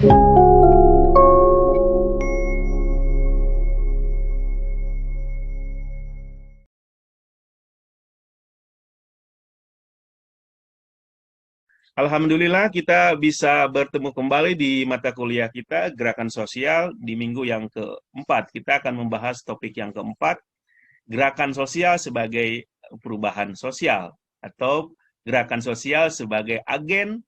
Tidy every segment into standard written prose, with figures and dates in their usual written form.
Alhamdulillah kita bisa bertemu kembali di mata kuliah kita Gerakan Sosial di minggu yang keempat. Kita akan membahas topik yang keempat, gerakan sosial sebagai perubahan sosial atau gerakan sosial sebagai agen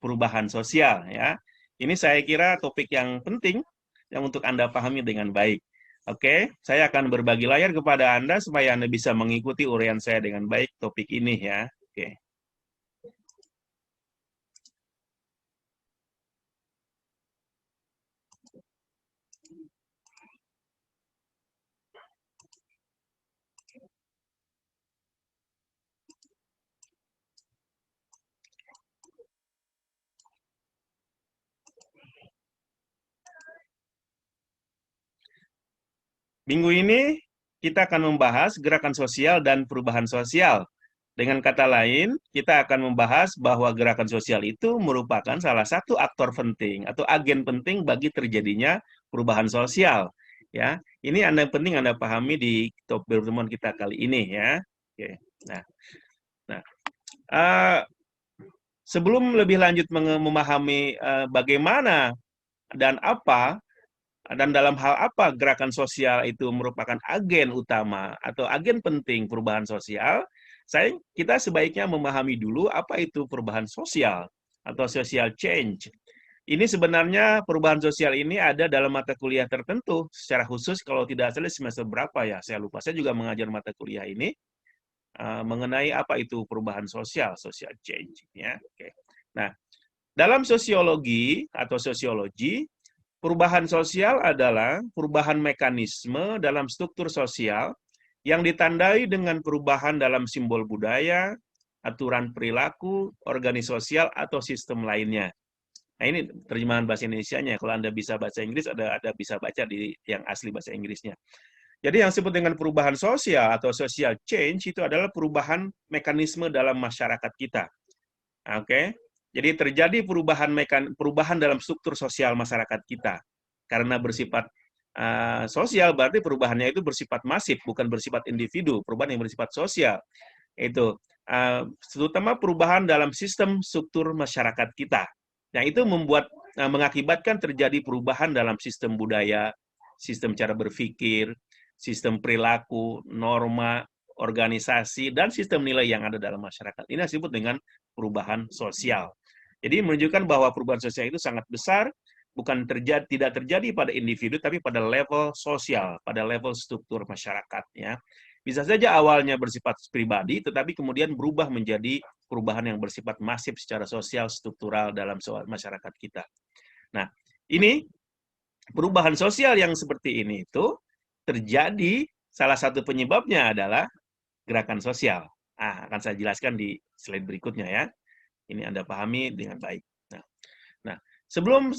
perubahan sosial ya. Ini saya kira topik yang penting yang untuk Anda pahami dengan baik. Oke, saya akan berbagi layar kepada Anda supaya Anda bisa mengikuti uraian saya dengan baik topik ini ya. Oke. Minggu ini kita akan membahas gerakan sosial dan perubahan sosial. Dengan kata lain, kita akan membahas bahwa gerakan sosial itu merupakan salah satu aktor penting atau agen penting bagi terjadinya perubahan sosial. Ya, ini penting Anda pahami di pertemuan kita kali ini ya. Oke. Nah, uh, sebelum lebih lanjut memahami bagaimana dan apa dan dalam hal apa gerakan sosial itu merupakan agen utama atau agen penting perubahan sosial, kita sebaiknya memahami dulu apa itu perubahan sosial atau social change. Ini sebenarnya perubahan sosial ini ada dalam mata kuliah tertentu, secara khusus kalau tidak salah semester berapa ya, saya lupa. Saya juga mengajar mata kuliah ini mengenai apa itu perubahan sosial, social change. Ya. Oke. Nah, dalam sosiologi atau sosiologi, perubahan sosial adalah perubahan mekanisme dalam struktur sosial yang ditandai dengan perubahan dalam simbol budaya, aturan perilaku, organisasi sosial, atau sistem lainnya. Nah, ini terjemahan bahasa Indonesianya. Kalau Anda bisa baca Inggris, ada bisa baca di yang asli bahasa Inggrisnya. Jadi yang disebut dengan perubahan sosial atau social change itu adalah perubahan mekanisme dalam masyarakat kita. Oke. Jadi terjadi perubahan dalam struktur sosial masyarakat kita. Karena bersifat sosial berarti perubahannya itu bersifat masif, bukan bersifat individu, perubahan yang bersifat sosial. Itu terutama perubahan dalam sistem struktur masyarakat kita. Yang itu mengakibatkan terjadi perubahan dalam sistem budaya, sistem cara berpikir, sistem perilaku, norma, organisasi, dan sistem nilai yang ada dalam masyarakat. Ini disebut dengan perubahan sosial. Jadi menunjukkan bahwa perubahan sosial itu sangat besar, tidak terjadi pada individu, tapi pada level sosial, pada level struktur masyarakat. Ya. Bisa saja awalnya bersifat pribadi, tetapi kemudian berubah menjadi perubahan yang bersifat masif secara sosial, struktural dalam masyarakat kita. Nah, ini perubahan sosial yang seperti ini itu terjadi, salah satu penyebabnya adalah gerakan sosial. Akan saya jelaskan di slide berikutnya ya. Ini Anda pahami dengan baik. Nah, sebelum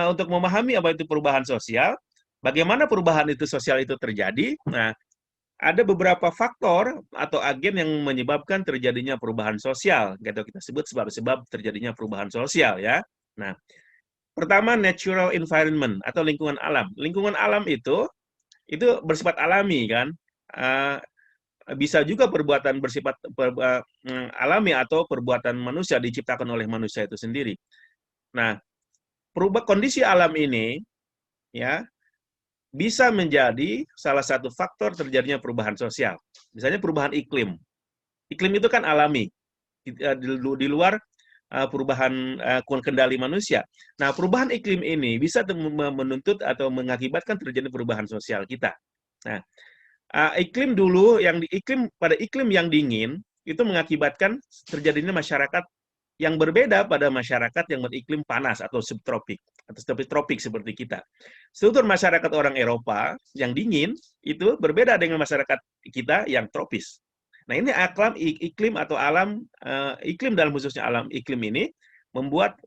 untuk memahami apa itu perubahan sosial, bagaimana perubahan itu sosial itu terjadi? Nah, ada beberapa faktor atau agen yang menyebabkan terjadinya perubahan sosial. Gitu kita sebut sebab-sebab terjadinya perubahan sosial ya. Nah, pertama natural environment atau lingkungan alam. Lingkungan alam itu bersifat alami kan. Bisa juga perbuatan bersifat alami atau perbuatan manusia diciptakan oleh manusia itu sendiri. Nah, kondisi alam ini ya bisa menjadi salah satu faktor terjadinya perubahan sosial. Misalnya perubahan iklim. Iklim itu kan alami di luar perubahan kendali manusia. Nah, perubahan iklim ini bisa menuntut atau mengakibatkan terjadi perubahan sosial kita. Nah, iklim yang dingin itu mengakibatkan terjadinya masyarakat yang berbeda pada masyarakat yang beriklim panas atau subtropik atau tropik seperti kita. Struktur masyarakat orang Eropa yang dingin itu berbeda dengan masyarakat kita yang tropis. Nah, ini iklim atau iklim dalam khususnya alam iklim ini membuat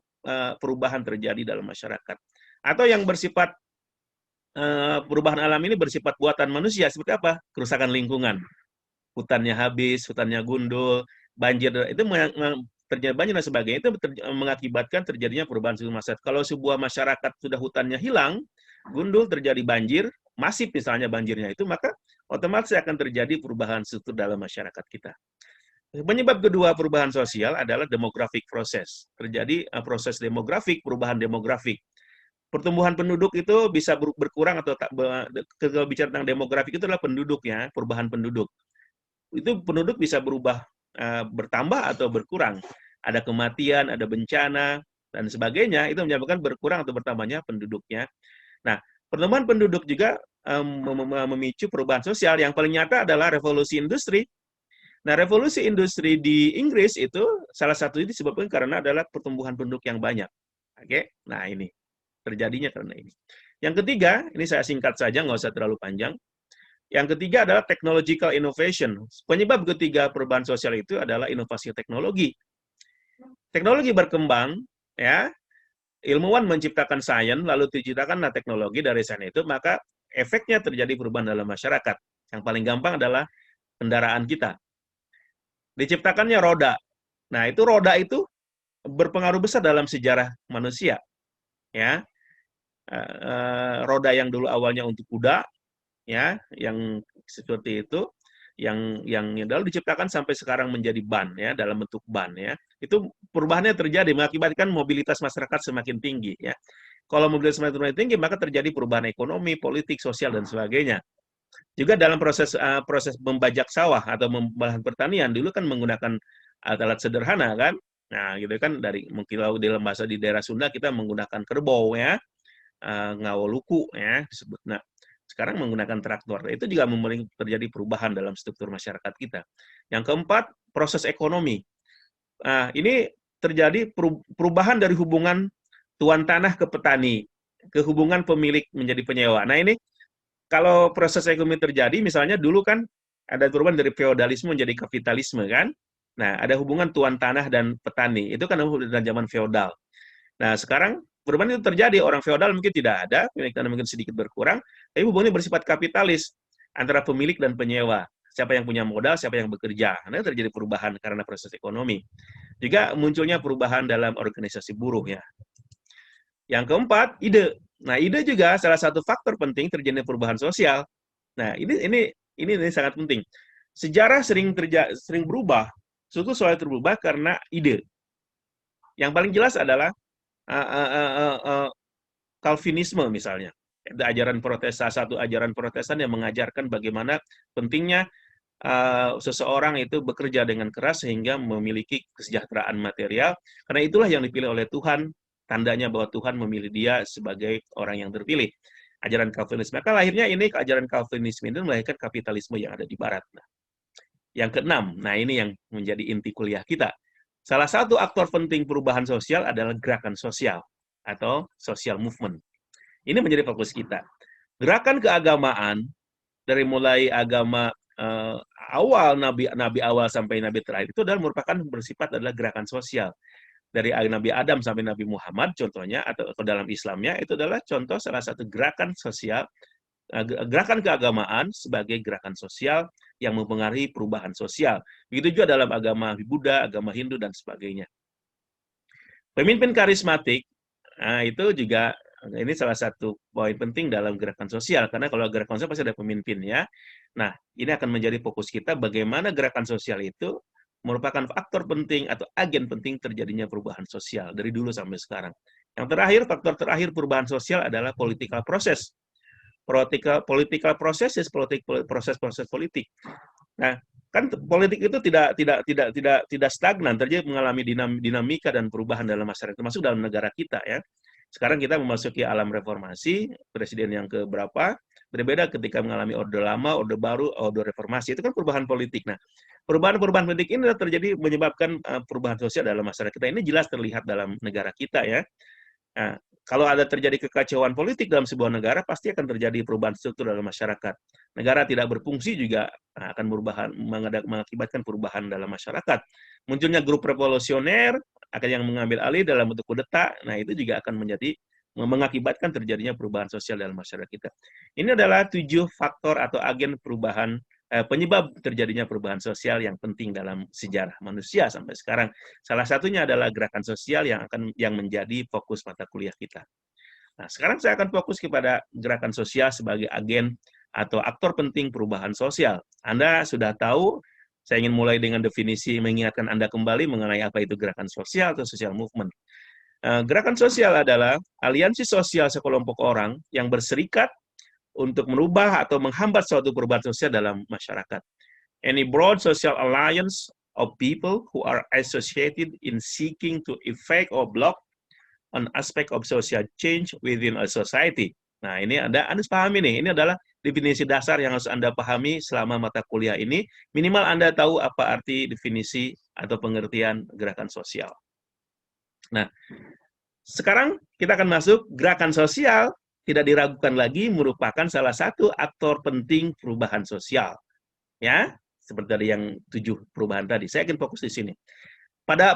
perubahan terjadi dalam masyarakat. Atau yang bersifat perubahan alam ini bersifat buatan manusia seperti apa? Kerusakan lingkungan. Hutannya habis, hutannya gundul, banjir, itu terjadi banjir dan sebagainya, itu mengakibatkan terjadinya perubahan struktur masyarakat. Kalau sebuah masyarakat sudah hutannya hilang, gundul, terjadi banjir, masif misalnya banjirnya itu, maka otomatis akan terjadi perubahan struktur dalam masyarakat kita. Penyebab kedua perubahan sosial adalah demographic proses. Terjadi proses demografik, perubahan demografik. Pertumbuhan penduduk itu bisa berkurang atau tak. Kalau bicara tentang demografik itu adalah penduduk ya, perubahan penduduk. Itu penduduk bisa berubah, bertambah atau berkurang. Ada kematian, ada bencana, dan sebagainya, itu menyebabkan berkurang atau bertambahnya penduduknya. Nah, pertumbuhan penduduk juga memicu perubahan sosial. Yang paling nyata adalah revolusi industri. Nah, revolusi industri di Inggris itu salah satu disebabkan karena adalah pertumbuhan penduduk yang banyak. Oke, nah ini terjadinya karena ini. Yang ketiga, ini saya singkat saja, nggak usah terlalu panjang. Yang ketiga adalah technological innovation. Penyebab ketiga perubahan sosial itu adalah inovasi teknologi. Teknologi berkembang, ya, ilmuwan menciptakan sains, lalu diciptakanlah teknologi dari sains itu, maka efeknya terjadi perubahan dalam masyarakat. Yang paling gampang adalah kendaraan kita. Diciptakannya roda. Nah, itu roda itu berpengaruh besar dalam sejarah manusia. Ya, roda yang dulu awalnya untuk kuda, ya, yang seperti itu, yang lalu diciptakan sampai sekarang menjadi ban, ya, dalam bentuk ban, ya. Itu perubahannya terjadi mengakibatkan mobilitas masyarakat semakin tinggi, ya. Kalau mobilitas semakin tinggi, maka terjadi perubahan ekonomi, politik, sosial, dan sebagainya. Juga dalam proses membajak sawah atau lahan pertanian, dulu kan menggunakan alat sederhana kan. Nah, gitu kan, dari mungkin dalam bahasa di daerah Sunda kita menggunakan kerbau ya, ngawoluku ya disebut. Nah, sekarang menggunakan traktor. Itu juga terjadi perubahan dalam struktur masyarakat kita. Yang keempat, proses ekonomi. Nah, ini terjadi perubahan dari hubungan tuan tanah ke petani, ke hubungan pemilik menjadi penyewa. Nah, ini kalau proses ekonomi terjadi, misalnya dulu kan ada perubahan dari feodalisme menjadi kapitalisme kan. Nah, ada hubungan tuan tanah dan petani. Itu kan dalam zaman feodal. Nah, sekarang perubahan itu terjadi. Orang feodal mungkin tidak ada, pemilik tanah mungkin sedikit berkurang, tapi hubungannya bersifat kapitalis antara pemilik dan penyewa. Siapa yang punya modal, siapa yang bekerja. Nah, terjadi perubahan karena proses ekonomi. Juga munculnya perubahan dalam organisasi buruh ya. Yang keempat, ide. Nah, ide juga salah satu faktor penting terjadinya perubahan sosial. Nah, ini sangat penting. Sejarah sering berubah, suatu soal berubah karena ide. Yang paling jelas adalah Calvinisme misalnya. Ajaran Protestan, satu ajaran Protestan yang mengajarkan bagaimana pentingnya seseorang itu bekerja dengan keras sehingga memiliki kesejahteraan material. Karena itulah yang dipilih oleh Tuhan, tandanya bahwa Tuhan memilih dia sebagai orang yang terpilih. Ajaran Calvinisme. Maka lahirnya ini ajaran Calvinisme itu melahirkan kapitalisme yang ada di Barat. Nah, yang keenam, nah ini yang menjadi inti kuliah kita. Salah satu aktor penting perubahan sosial adalah gerakan sosial atau social movement. Ini menjadi fokus kita. Gerakan keagamaan dari mulai agama awal, nabi awal sampai nabi terakhir itu adalah merupakan bersifat adalah gerakan sosial. Dari Nabi Adam sampai Nabi Muhammad contohnya, atau dalam Islamnya itu adalah contoh salah satu gerakan sosial, gerakan keagamaan sebagai gerakan sosial yang mempengaruhi perubahan sosial. Begitu juga dalam agama Buddha, agama Hindu, dan sebagainya. Pemimpin karismatik, nah itu juga ini salah satu poin penting dalam gerakan sosial, karena kalau gerakan sosial pasti ada pemimpinnya. Nah, ini akan menjadi fokus kita bagaimana gerakan sosial itu merupakan faktor penting atau agen penting terjadinya perubahan sosial dari dulu sampai sekarang. Yang terakhir, faktor terakhir perubahan sosial adalah political process. Political process, proses politik. Nah, kan politik itu tidak stagnan, terjadi mengalami dinamika dan perubahan dalam masyarakat, termasuk dalam negara kita ya. Sekarang kita memasuki alam reformasi, presiden yang keberapa, berbeda ketika mengalami orde lama, orde baru, orde reformasi. Itu kan perubahan politik. Nah, perubahan politik ini terjadi menyebabkan perubahan sosial dalam masyarakat kita. Ini jelas terlihat dalam negara kita ya. Nah, kalau ada terjadi kekacauan politik dalam sebuah negara, pasti akan terjadi perubahan struktur dalam masyarakat. Negara tidak berfungsi juga akan mengakibatkan perubahan dalam masyarakat. Munculnya grup revolusioner akan yang mengambil alih dalam bentuk kudeta, nah itu juga akan mengakibatkan terjadinya perubahan sosial dalam masyarakat kita. Ini adalah 7 faktor atau agen perubahan penyebab terjadinya perubahan sosial yang penting dalam sejarah manusia sampai sekarang. Salah satunya adalah gerakan sosial yang menjadi fokus mata kuliah kita. Nah, sekarang saya akan fokus kepada gerakan sosial sebagai agen atau aktor penting perubahan sosial. Anda sudah tahu, saya ingin mulai dengan definisi mengingatkan Anda kembali mengenai apa itu gerakan sosial atau social movement. Gerakan sosial adalah aliansi sosial sekelompok orang yang berserikat untuk merubah atau menghambat suatu perubahan sosial dalam masyarakat. Any broad social alliance of people who are associated in seeking to effect or block an aspect of social change within a society. Nah, ini Anda harus pahami nih, ini adalah definisi dasar yang harus Anda pahami selama mata kuliah ini. Minimal Anda tahu apa arti definisi atau pengertian gerakan sosial. Nah, sekarang kita akan masuk gerakan sosial, tidak diragukan lagi merupakan salah satu aktor penting perubahan sosial. Ya, seperti tadi yang 7 perubahan tadi. Saya akan fokus di sini. Pada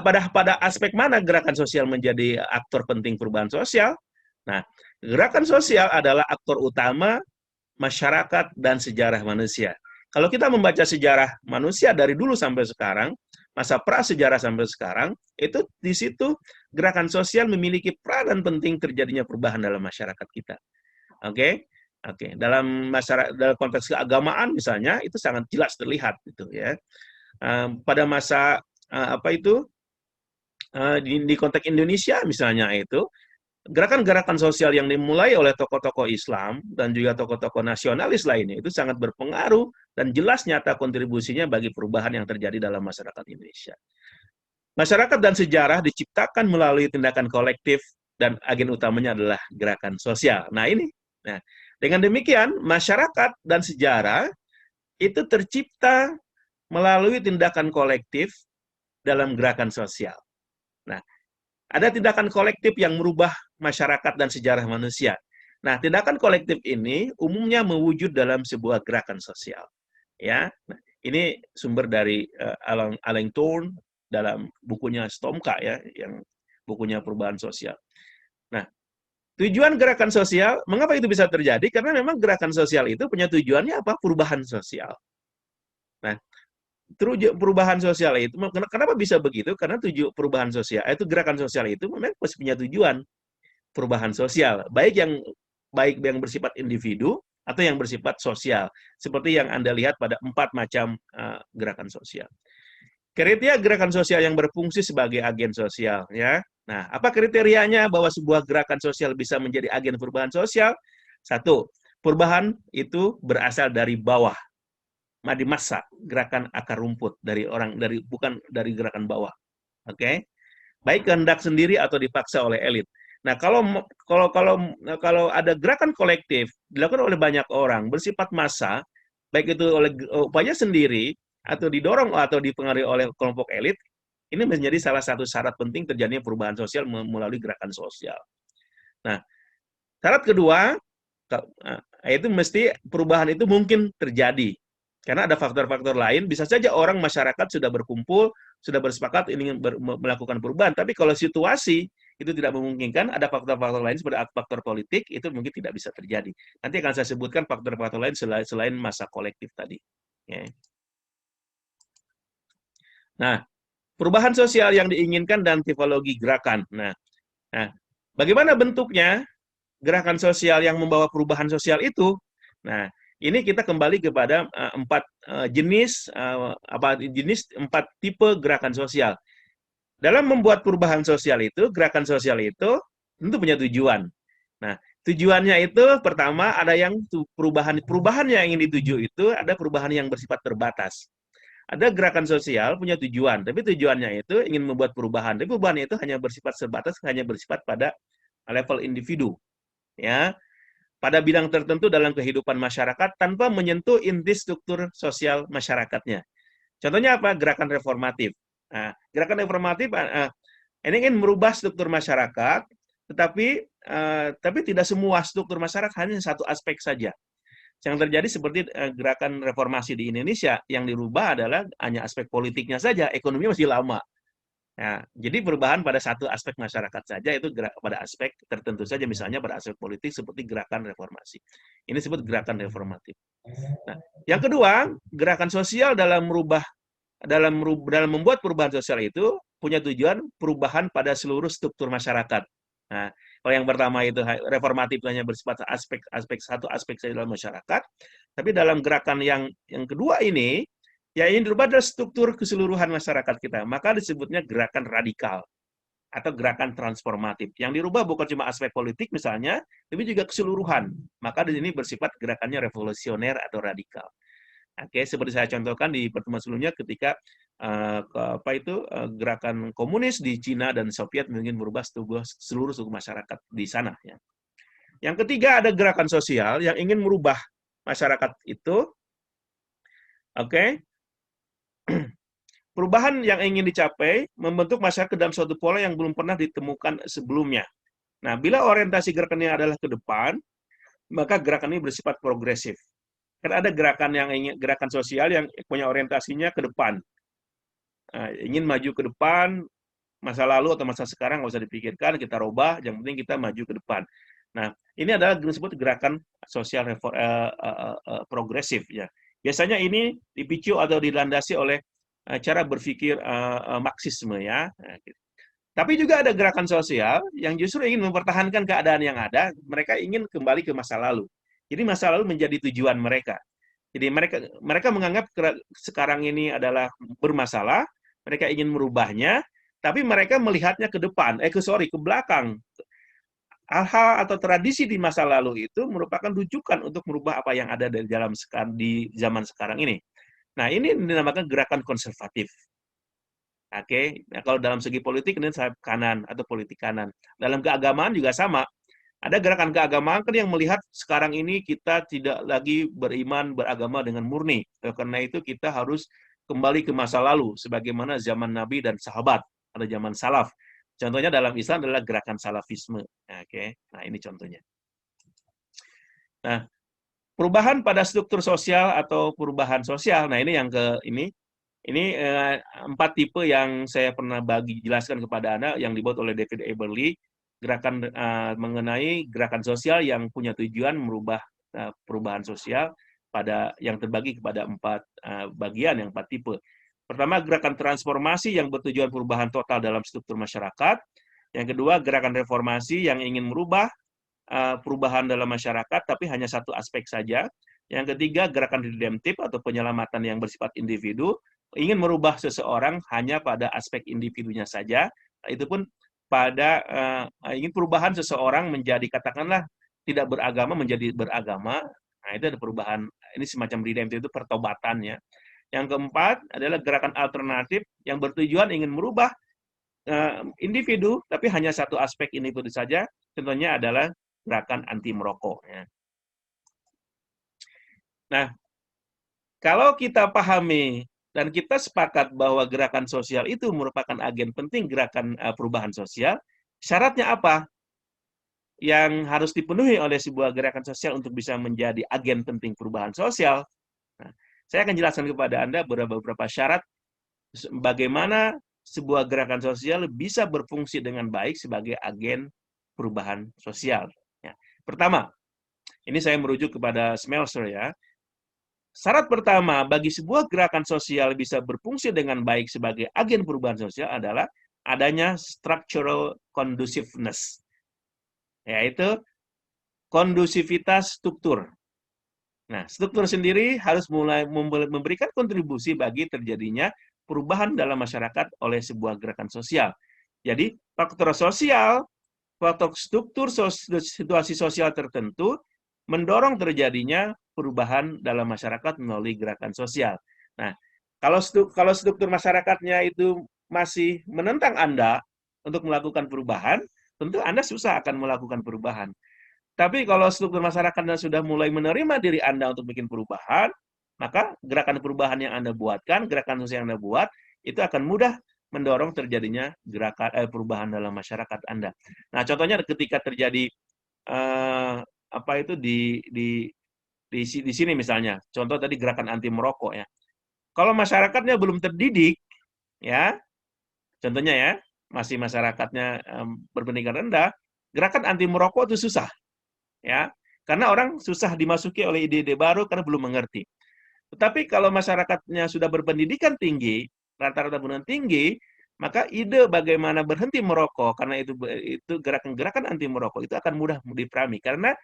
aspek mana gerakan sosial menjadi aktor penting perubahan sosial? Nah, gerakan sosial adalah aktor utama masyarakat dan sejarah manusia. Kalau kita membaca sejarah manusia dari dulu sampai sekarang, masa prasejarah sampai sekarang, itu di situ gerakan sosial memiliki peranan penting terjadinya perubahan dalam masyarakat kita. Oke? Oke, dalam konteks keagamaan misalnya itu sangat jelas terlihat gitu ya. Pada masa di konteks Indonesia misalnya itu gerakan-gerakan sosial yang dimulai oleh tokoh-tokoh Islam dan juga tokoh-tokoh nasionalis lainnya itu sangat berpengaruh dan jelas nyata kontribusinya bagi perubahan yang terjadi dalam masyarakat Indonesia. Masyarakat dan sejarah diciptakan melalui tindakan kolektif dan agen utamanya adalah gerakan sosial. Nah ini, dengan demikian masyarakat dan sejarah itu tercipta melalui tindakan kolektif dalam gerakan sosial. Nah, ada tindakan kolektif yang merubah masyarakat dan sejarah manusia. Nah, tindakan kolektif ini umumnya mewujud dalam sebuah gerakan sosial. Ya, nah, ini sumber dari Alan Thorne dalam bukunya Stomka ya, yang bukunya perubahan sosial. Nah, tujuan gerakan sosial, mengapa itu bisa terjadi? Karena memang gerakan sosial itu punya tujuannya apa? Perubahan sosial. Nah, perubahan sosial itu kenapa bisa begitu? Karena perubahan sosial itu gerakan sosial itu memang punya tujuan perubahan sosial, baik yang bersifat individu atau yang bersifat sosial, seperti yang Anda lihat pada 4 macam gerakan sosial. Kriteria gerakan sosial yang berfungsi sebagai agen sosial ya. Nah, apa kriterianya bahwa sebuah gerakan sosial bisa menjadi agen perubahan sosial? 1, perubahan itu berasal dari bawah. Di massa, gerakan akar rumput bukan dari gerakan bawah. Oke. Baik kehendak sendiri atau dipaksa oleh elit. Nah, kalau ada gerakan kolektif dilakukan oleh banyak orang bersifat massa, baik itu oleh upaya sendiri atau didorong atau dipengaruhi oleh kelompok elit, ini menjadi salah satu syarat penting terjadinya perubahan sosial melalui gerakan sosial. Nah, syarat kedua yaitu mesti perubahan itu mungkin terjadi. Karena ada faktor-faktor lain, bisa saja orang masyarakat sudah berkumpul, sudah bersepakat ingin melakukan perubahan, tapi kalau situasi itu tidak memungkinkan, ada faktor-faktor lain seperti faktor politik, itu mungkin tidak bisa terjadi. Nanti akan saya sebutkan faktor-faktor lain selain masa kolektif tadi. Ya. Nah, perubahan sosial yang diinginkan dan tipologi gerakan. Nah, bagaimana bentuknya gerakan sosial yang membawa perubahan sosial itu? Nah, ini kita kembali kepada 4 jenis 4 tipe gerakan sosial. Dalam membuat perubahan sosial itu, gerakan sosial itu tentu punya tujuan. Nah, tujuannya itu pertama ada yang perubahan yang ingin dituju itu ada perubahan yang bersifat terbatas. Ada gerakan sosial punya tujuan, tapi tujuannya itu ingin membuat perubahan. Tapi perubahan itu hanya bersifat terbatas, hanya bersifat pada level individu. Ya, pada bidang tertentu dalam kehidupan masyarakat tanpa menyentuh inti struktur sosial masyarakatnya. Contohnya apa? Gerakan reformatif. Nah, gerakan reformatif ini ingin merubah struktur masyarakat, tetapi tidak semua struktur masyarakat, hanya satu aspek saja. Yang terjadi seperti gerakan reformasi di Indonesia, yang dirubah adalah hanya aspek politiknya saja, ekonominya masih lama. Nah, jadi perubahan pada satu aspek masyarakat saja itu gerak pada aspek tertentu saja, misalnya pada aspek politik seperti gerakan reformasi. Ini disebut gerakan reformatif. Nah, yang kedua, gerakan sosial dalam membuat perubahan sosial itu punya tujuan perubahan pada seluruh struktur masyarakat. Nah, kalau yang pertama itu reformatif hanya bersifat satu aspek saja dalam masyarakat, tapi dalam gerakan yang kedua ini, ya ini dirubah adalah struktur keseluruhan masyarakat kita, maka disebutnya gerakan radikal atau gerakan transformatif. Yang dirubah bukan cuma aspek politik misalnya, tapi juga keseluruhan. Maka di sini bersifat gerakannya revolusioner atau radikal. Oke, seperti saya contohkan di pertemuan sebelumnya ketika gerakan komunis di Cina dan Soviet mungkin merubah seluruh suku masyarakat di sana. Ya. Yang ketiga ada gerakan sosial yang ingin merubah masyarakat itu. Oke, perubahan yang ingin dicapai membentuk masyarakat dalam suatu pola yang belum pernah ditemukan sebelumnya. Nah, bila orientasi gerakannya adalah ke depan, maka gerakan ini bersifat progresif. Kan ada gerakan sosial yang punya orientasinya ke depan. Nah, ingin maju ke depan, masa lalu atau masa sekarang nggak usah dipikirkan, kita robah, yang penting kita maju ke depan. Nah, ini adalah disebut gerakan sosial progresif ya. Biasanya ini dipicu atau dilandasi oleh cara berpikir Marxisme ya. Nah, gitu. Tapi juga ada gerakan sosial yang justru ingin mempertahankan keadaan yang ada, mereka ingin kembali ke masa lalu. Jadi masa lalu menjadi tujuan mereka. Jadi mereka menganggap sekarang ini adalah bermasalah, mereka ingin merubahnya, tapi mereka melihatnya ke depan, ke belakang. Hal-hal atau tradisi di masa lalu itu merupakan rujukan untuk merubah apa yang ada di zaman sekarang ini. Nah, ini dinamakan gerakan konservatif. Oke, nah, kalau dalam segi politik ini sayap kanan atau politik kanan. Dalam keagamaan juga sama. Ada gerakan keagamaan kan yang melihat sekarang ini kita tidak lagi beragama dengan murni. Karena itu kita harus kembali ke masa lalu sebagaimana zaman Nabi dan sahabat atau zaman salaf. Contohnya dalam Islam adalah gerakan salafisme. Oke, nah ini contohnya. Nah, perubahan pada struktur sosial atau perubahan sosial. Nah, ini yang ini 4 tipe yang saya pernah jelaskan kepada Anda yang dibuat oleh David Eberly, gerakan mengenai gerakan sosial yang punya tujuan merubah perubahan sosial yang terbagi kepada 4 bagian, yang 4 tipe. Pertama, gerakan transformasi yang bertujuan perubahan total dalam struktur masyarakat. Yang kedua, gerakan reformasi yang ingin merubah perubahan dalam masyarakat, tapi hanya satu aspek saja. Yang ketiga, gerakan redemptif atau penyelamatan yang bersifat individu, ingin merubah seseorang hanya pada aspek individunya saja. Itu pun pada ingin perubahan seseorang menjadi katakanlah tidak beragama menjadi beragama. Nah, itu ada perubahan. Ini semacam redemptif, itu pertobatan ya. Yang keempat adalah gerakan alternatif yang bertujuan ingin merubah individu, tapi hanya satu aspek individu saja. Contohnya adalah gerakan anti merokok. Ya. Nah, kalau kita pahami dan kita sepakat bahwa gerakan sosial itu merupakan agen penting gerakan perubahan sosial, syaratnya apa yang harus dipenuhi oleh sebuah gerakan sosial untuk bisa menjadi agen penting perubahan sosial? Nah, saya akan jelaskan kepada Anda beberapa syarat bagaimana sebuah gerakan sosial bisa berfungsi dengan baik sebagai agen perubahan sosial. Ya. Pertama, ini saya merujuk kepada Smelser ya. Syarat pertama bagi sebuah gerakan sosial bisa berfungsi dengan baik sebagai agen perubahan sosial adalah adanya structural conduciveness, yaitu kondusivitas struktur. Nah, struktur sendiri harus mulai memberikan kontribusi bagi terjadinya perubahan dalam masyarakat oleh sebuah gerakan sosial. Jadi, faktor sosial, faktor struktur situasi sosial tertentu mendorong terjadinya perubahan dalam masyarakat melalui gerakan sosial. Nah, kalau struktur masyarakatnya itu masih menentang Anda untuk melakukan perubahan, tentu Anda susah akan melakukan perubahan. Tapi kalau struktur masyarakatnya sudah mulai menerima diri Anda untuk bikin perubahan, maka gerakan perubahan yang Anda buatkan, gerakan sosial yang Anda buat, itu akan mudah mendorong terjadinya perubahan dalam masyarakat Anda. Nah, contohnya ketika terjadi di sini misalnya, contoh tadi gerakan anti merokok ya. Kalau masyarakatnya belum terdidik, ya, Contohnya ya, masih masyarakatnya berpendidikan rendah, gerakan anti merokok itu susah, ya, karena orang susah dimasuki oleh ide-ide baru karena belum mengerti. Tetapi kalau masyarakatnya sudah berpendidikan tinggi, rata-rata pendidikan tinggi, maka ide bagaimana berhenti merokok karena itu gerakan-gerakan anti merokok itu akan mudah dipahami karena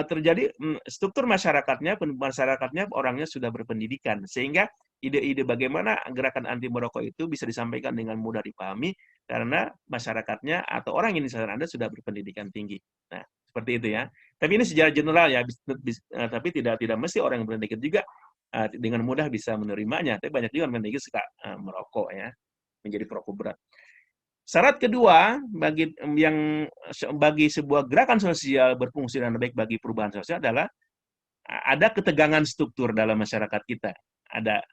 terjadi struktur masyarakatnya orangnya sudah berpendidikan sehingga ide-ide bagaimana gerakan anti merokok itu bisa disampaikan dengan mudah dipahami karena masyarakatnya atau orang yang di sana Anda sudah berpendidikan tinggi. Nah, seperti itu ya. Tapi ini secara general ya, tapi tidak mesti orang yang berpendidikan juga dengan mudah bisa menerimanya. Tapi banyak juga orang yang suka merokok ya, menjadi perokok berat. Syarat kedua bagi sebuah gerakan sosial berfungsi dan baik bagi perubahan sosial adalah ada ketegangan struktur dalam masyarakat kita. Ada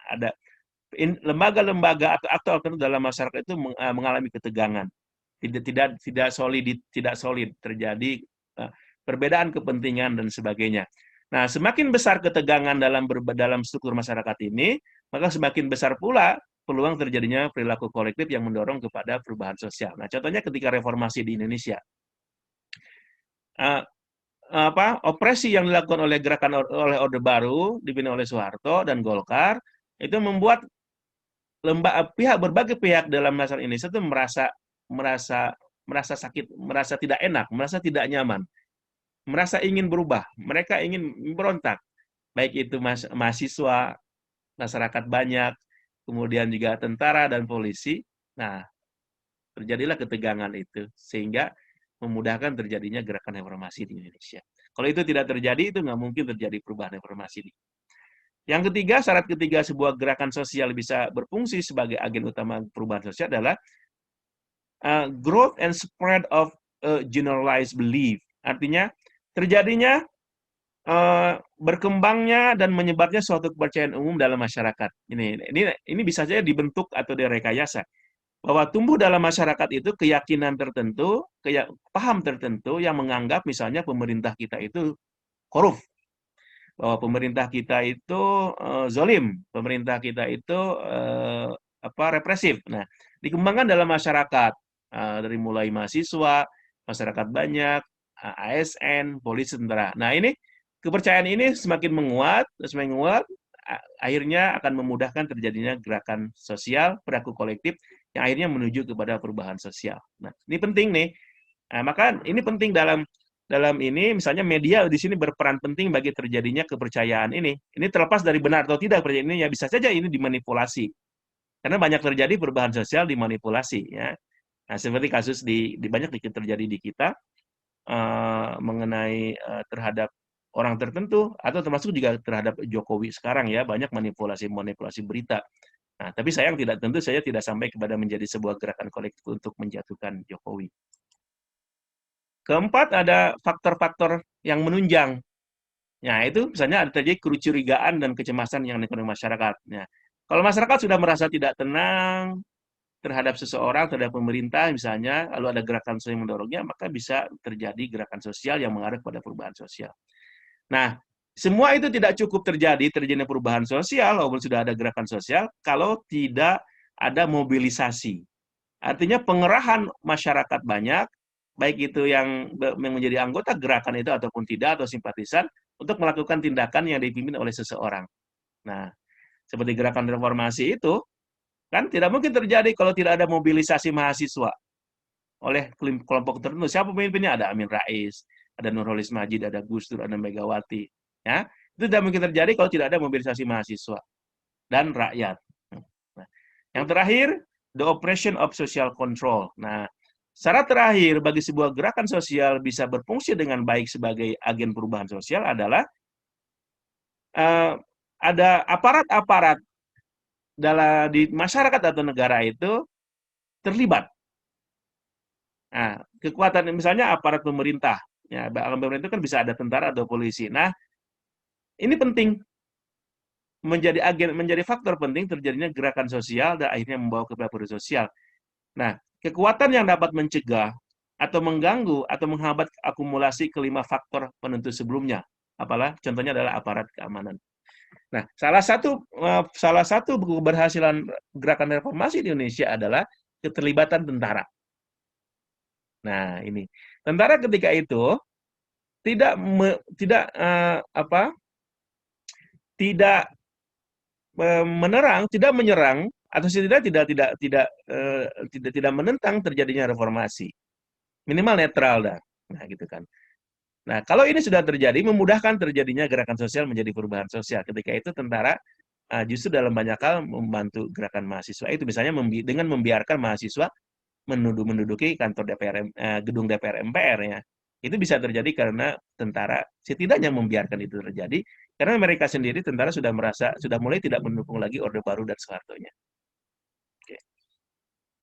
lembaga-lembaga atau aktor dalam masyarakat itu mengalami ketegangan. Tidak solid terjadi perbedaan kepentingan dan sebagainya. Nah, semakin besar ketegangan dalam struktur masyarakat ini, maka semakin besar pula peluang terjadinya perilaku kolektif yang mendorong kepada perubahan sosial. Nah, contohnya ketika reformasi di Indonesia, opresi yang dilakukan oleh oleh Orde Baru dipimpin oleh Soeharto dan Golkar itu membuat berbagai pihak dalam masyarakat Indonesia itu merasa sakit, merasa tidak enak, merasa tidak nyaman, merasa ingin berubah, mereka ingin berontak, baik itu mahasiswa, masyarakat banyak, kemudian juga tentara dan polisi. Nah, terjadilah ketegangan itu sehingga memudahkan terjadinya gerakan reformasi di Indonesia. Kalau itu tidak terjadi, itu nggak mungkin terjadi perubahan reformasi. Yang ketiga, syarat ketiga sebuah gerakan sosial bisa berfungsi sebagai agen utama perubahan sosial adalah growth and spread of generalized belief. Artinya terjadinya berkembangnya dan menyebarnya suatu kepercayaan umum dalam masyarakat. Ini bisa saja dibentuk atau direkayasa. Bahwa tumbuh dalam masyarakat itu keyakinan tertentu, paham tertentu yang menganggap misalnya pemerintah kita itu korup, bahwa pemerintah kita itu zolim, pemerintah kita itu represif. Nah, dikembangkan dalam masyarakat dari mulai mahasiswa, masyarakat banyak, ASN, polisi, tentara. Nah, ini kepercayaan ini semakin menguat, akhirnya akan memudahkan terjadinya gerakan sosial, perilaku kolektif yang akhirnya menuju kepada perubahan sosial. Nah, ini penting nih. Nah, maka ini penting dalam ini, misalnya media di sini berperan penting bagi terjadinya kepercayaan ini. Ini terlepas dari benar atau tidak percayaan ini, ya bisa saja ini dimanipulasi. Karena banyak terjadi perubahan sosial dimanipulasi. Ya. Nah, seperti kasus banyak terjadi di kita mengenai terhadap orang tertentu atau termasuk juga terhadap Jokowi sekarang ya, banyak manipulasi berita. Nah, tapi sayang tentu saya tidak sampai kepada menjadi sebuah gerakan kolektif untuk menjatuhkan Jokowi. Keempat, ada faktor-faktor yang menunjang. Nah, itu misalnya ada terjadi kecurigaan dan kecemasan yang dialami masyarakat. Nah, kalau masyarakat sudah merasa tidak tenang terhadap seseorang, terhadap pemerintah misalnya, lalu ada gerakan sosial yang mendorongnya, maka bisa terjadi gerakan sosial yang mengarah pada perubahan sosial. Nah, semua itu tidak cukup terjadinya perubahan sosial, walaupun sudah ada gerakan sosial, kalau tidak ada mobilisasi. Artinya pengerahan masyarakat banyak, baik itu yang menjadi anggota gerakan itu ataupun tidak, atau simpatisan, untuk melakukan tindakan yang dipimpin oleh seseorang. Nah, seperti gerakan reformasi itu, kan tidak mungkin terjadi kalau tidak ada mobilisasi mahasiswa oleh kelompok tertentu. Siapa pemimpinnya? Ada Amin Rais, ada Nurholis Majid, ada Gus Dur, ada Megawati. Ya, itu tidak mungkin terjadi kalau tidak ada mobilisasi mahasiswa dan rakyat. Nah, yang terakhir, the operation of social control. Nah, syarat terakhir bagi sebuah gerakan sosial bisa berfungsi dengan baik sebagai agen perubahan sosial adalah ada aparat-aparat di masyarakat atau negara itu terlibat. Nah, kekuatan misalnya aparat pemerintah. Ya, aparat pemerintah kan bisa ada tentara atau polisi. Nah, ini penting menjadi faktor penting terjadinya gerakan sosial dan akhirnya membawa kepada perubahan sosial. Nah, kekuatan yang dapat mencegah atau mengganggu atau menghambat akumulasi kelima faktor penentu sebelumnya. Contohnya adalah aparat keamanan. Nah, salah satu keberhasilan gerakan reformasi di Indonesia adalah keterlibatan tentara. Nah, ini. Tentara ketika itu tidak tidak tidak menyerang atau tidak menentang terjadinya reformasi. Minimal netral dah. Nah, gitu kan. Nah, kalau ini sudah terjadi, memudahkan terjadinya gerakan sosial menjadi perubahan sosial. Ketika itu tentara justru dalam banyak hal membantu gerakan mahasiswa itu, misalnya dengan membiarkan mahasiswa menduduki kantor gedung DPR MPR ya. Itu bisa terjadi karena tentara setidaknya membiarkan itu terjadi, karena mereka sendiri tentara sudah mulai tidak mendukung lagi Orde Baru dan Soehartonya. Oke.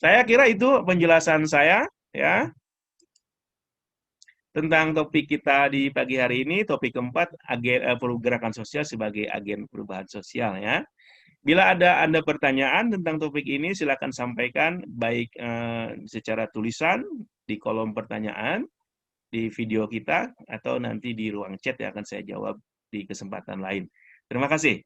Saya kira itu penjelasan saya ya tentang topik kita di pagi hari ini, topik keempat, gerakan sosial sebagai agen perubahan sosial ya. Bila ada Anda pertanyaan tentang topik ini, silakan sampaikan baik secara tulisan di kolom pertanyaan di video kita atau nanti di ruang chat yang akan saya jawab di kesempatan lain. Terima kasih.